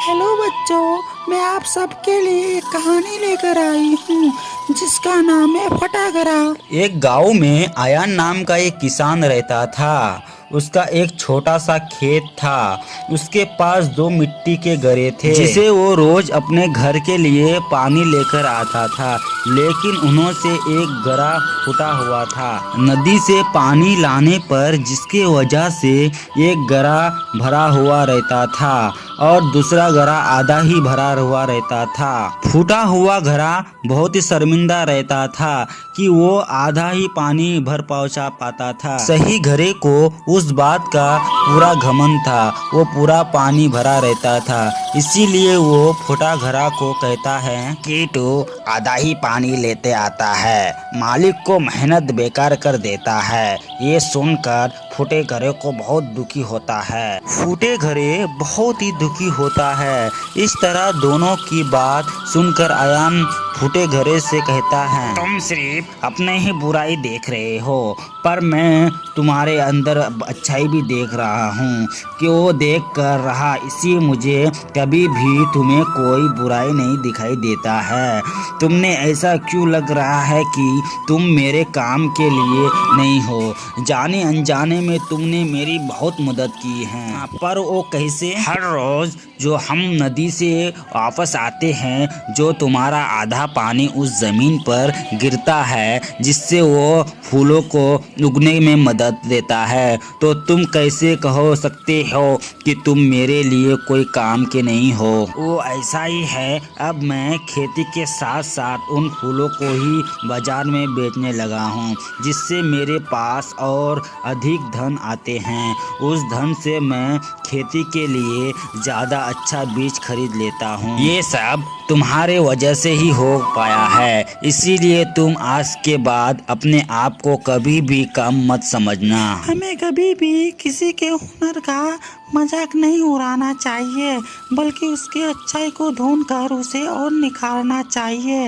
Hello बच्चों, मैं आप सबके लिए एक कहानी लेकर आई हूँ जिसका नाम है फटागरा। एक गांव में आयान नाम का एक किसान रहता था। उसका एक छोटा सा खेत था। उसके पास दो मिट्टी के गरे थे जिसे वो रोज अपने घर के लिए पानी लेकर आता था। लेकिन उन्हों से एक गरा फूटा हुआ था नदी से पानी लाने पर, जिसके वजह से एक गरा भरा हुआ रहता था और दूसरा गरा आधा ही भरा हुआ रहता था। फूटा हुआ घड़ा बहुत ही शर्मिंदा रहता था कि वो आधा ही पानी भर पहुंचा पाता था। सही घरे को उस बात का पूरा घमंड था, वो पूरा पानी भरा रहता था। इसीलिए वो फूटा घड़ा को कहता है कि तू आधा ही पानी लेते आता है, मालिक को मेहनत बेकार कर देता है। ये सुनकर फूटे घरे को बहुत दुखी होता है। फूटे घरे बहुत ही दुखी होता है। इस तरह दोनों की बात सुनकर आयान फूटे घरे से कहता है, तुम सिर्फ अपने ही बुराई देख रहे हो, पर मैं तुम्हारे अंदर अच्छाई भी देख रहा हूँ कि वो देख कर रहा, इसी मुझे कभी भी तुम्हें कोई बुराई नहीं दिखाई देता है। तुमने ऐसा क्यों लग रहा है कि तुम मेरे काम के लिए नहीं हो? जाने अनजाने में तुमने मेरी बहुत मदद की है। पर वो कैसे? हर रोज जो हम नदी से वापस आते हैं, जो तुम्हारा आधा पानी उस जमीन पर गिरता है जिससे वो फूलों को उगने में मदद देता है, तो तुम कैसे कहो सकते हो कि तुम मेरे लिए कोई काम के नहीं हो? वो ऐसा ही है। अब मैं खेती के साथ साथ उन फूलों को ही बाजार में बेचने लगा हूँ, जिससे मेरे पास और अधिक धन आते हैं। उस धन से मैं खेती के लिए ज़्यादा अच्छा बीज खरीद लेता हूँ। ये सब तुम्हारे वजह से ही हो पाया है, इसीलिए तुम आज के बाद अपने आप को कभी भी कम मत समझना। हमें कभी भी किसी के हुनर का मजाक नहीं उड़ाना चाहिए, बल्कि उसकी अच्छाई को ढूंढकर उसे और निखारना चाहिए।